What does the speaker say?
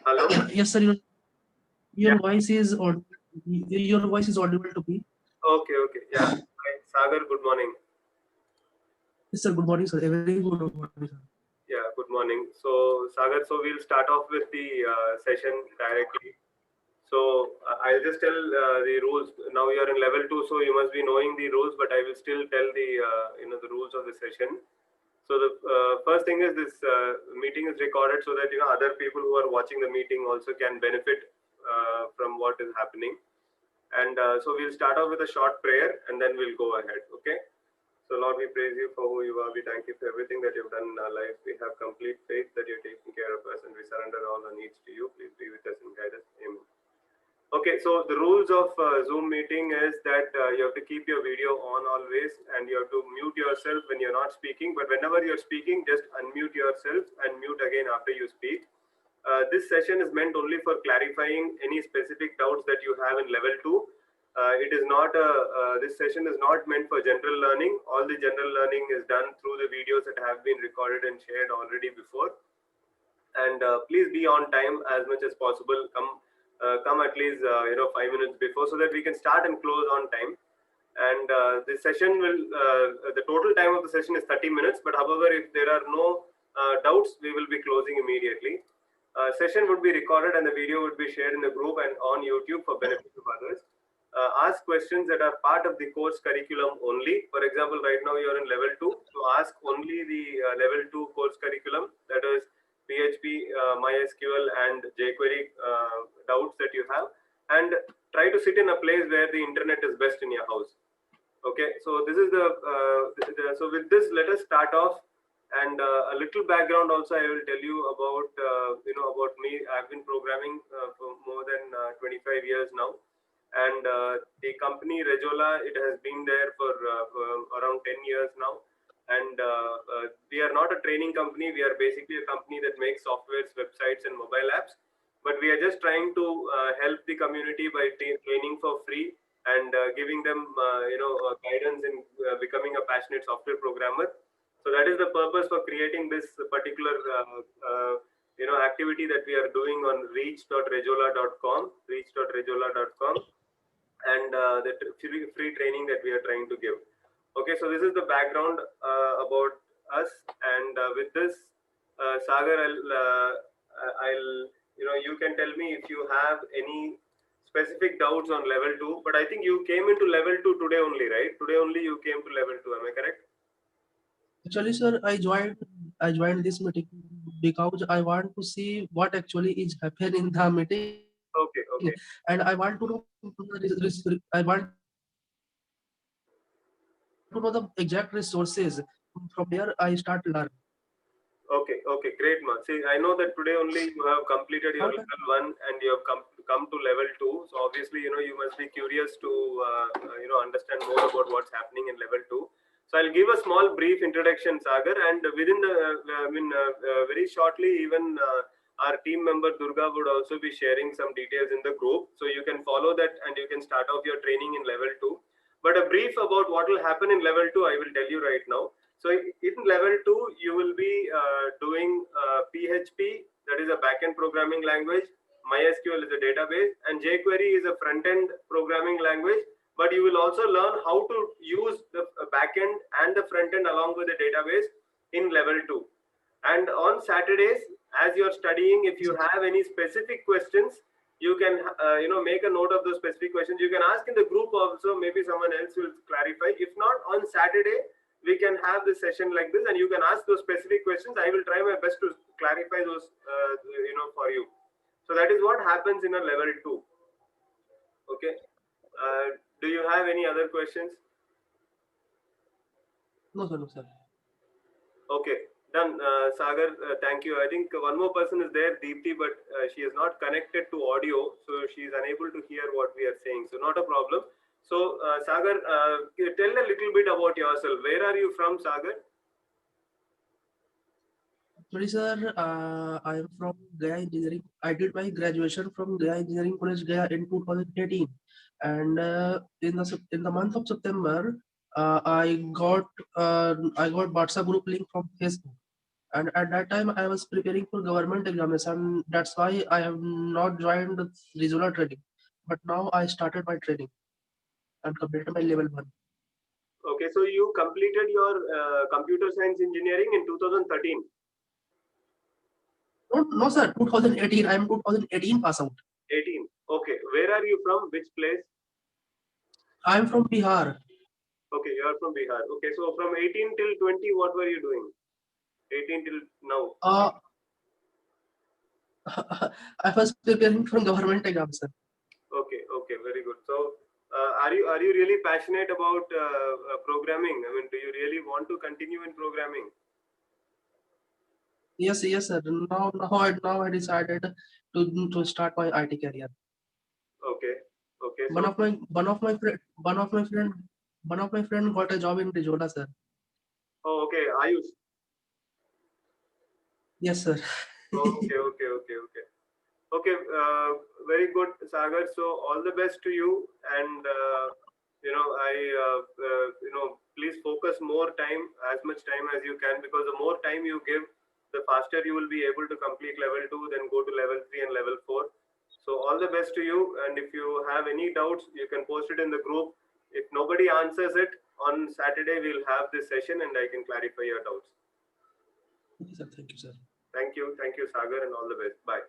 Hello. Yes, sir. Yeah. Your voice is audible to me. Okay. Okay. Yeah. Hi, Sagar. Good morning. Yes, sir. Good morning, sir. A very good morning, sir. Yeah. Good morning. So, Sagar. So we'll start off with the session directly. So I'll just tell the rules. Now you are in level two, so you must be knowing the rules. But I will still tell the the rules of the session. So the first thing is this meeting is recorded so that other people who are watching the meeting also can benefit from what is happening. And so we'll start off with a short prayer and then we'll go ahead. Okay. So, Lord, we praise you for who you are. We thank you for everything that you've done in our life. We have complete faith that you're taking care of us and we surrender all our needs to you. Please be with us and guide us. Amen. Okay, so the rules of Zoom meeting is that you have to keep your video on always and you have to mute yourself when you're not speaking. But whenever you're speaking, just unmute yourself and mute again after you speak. This session is meant only for clarifying any specific doubts that you have in level 2. It is not this session is not meant for general learning. All the general learning is done through the videos that have been recorded and shared already before. And please be on time as much as possible. Come at least 5 minutes before so that we can start and close on time. And the session will the total time of the session is 30 minutes. But however, if there are no doubts, we will be closing immediately. Session would be recorded and the video would be shared in the group and on YouTube for benefit of others. Ask questions that are part of the course curriculum only. For example, right now you are in level 2, so ask only the level 2 course curriculum, that is PHP, MySQL and jQuery doubts that you have, and try to sit in a place where the internet is best in your house. Okay, so this is so with this, let us start off. And a little background also I will tell you about about me. I've been programming for more than 25 years now, and the company Rejola, it has been there for around 10 years now. And we are not a training company. We are basically a company that makes softwares, websites, and mobile apps. But we are just trying to help the community by training for free and giving them guidance in becoming a passionate software programmer. So that is the purpose for creating this particular activity that we are doing on reach.rejola.com, reach.rejola.com, and the free training that we are trying to give. Okay, so this is the background about us. And with this, Sagar, I'll you can tell me if you have any specific doubts on level 2. But I think you came into level 2 today only, right? Today only you came to level 2. Am I correct? Actually, sir, I joined this meeting because I want to see what actually is happening in the meeting, Okay, and I okay. want to know I want to know the exact resources from where I start learn. Okay, okay, great, man. See, I know that today only you have completed your How level 1 and you have come to level 2. So obviously, you must be curious to understand more about what's happening in level 2. So I'll give a small brief introduction, Sagar, and within the very shortly, even our team member Durga would also be sharing some details in the group. So you can follow that and you can start off your training in level 2. But a brief about what will happen in level 2, I will tell you right now. So in level 2, you will be doing PHP, that is a backend programming language. MySQL is a database, and jQuery is a front-end programming language. But you will also learn how to use the backend and the front-end along with the database in level 2. And on Saturdays, as you're studying, if you have any specific questions, you can make a note of those specific questions. You can ask in the group also. Maybe someone else will clarify. If not, on Saturday we can have this session like this, and you can ask those specific questions. I will try my best to clarify those for you. So that is what happens in a level 2. Okay. Do you have any other questions? No, sir, no, sir. Okay, done. Sagar, thank you. I think one more person is there, Deepthi, but she is not connected to audio, so she is unable to hear what we are saying. So not a problem. So Sagar, tell a little bit about yourself. Where are you from, Sagar? Actually, sir, I am from Gaya Engineering. I did my graduation from Gaya Engineering College, Gaya in 2018, and in the month of September, I got WhatsApp group link from Facebook, And at that time, I was preparing for government examination. That's why I have not joined regional training. But now I started my training and completed my level 1. Okay, so you completed your computer science engineering in 2013. No, sir, 2018. I am 2018 pass out. 18. Okay, where are you from? Which place? I am from Bihar. Okay, you are from Bihar. Okay, so from 18 till 20, what were you doing? 18 till now. I was preparing for government exam, sir. Okay, okay, very good. So, are you really passionate about programming? I mean, do you really want to continue in programming? Yes, sir. Now I decided to start my IT career. Okay, okay. One So, of my friend got a job in Rijola, sir. oh, okay, Ayush. Yes, sir. Okay, okay, okay, okay. Okay, very good, Sagar. So all the best to you, and please focus more time, as much time as you can, because the more time you give, the faster you will be able to complete level 2, then go to level 3 and level 4. So all the best to you, and if you have any doubts, you can post it in the group. If nobody answers it, on Saturday we'll have this session and I can clarify your doubts. Okay, sir. Thank you, sir. Thank you, Sagar, and all the best. Bye.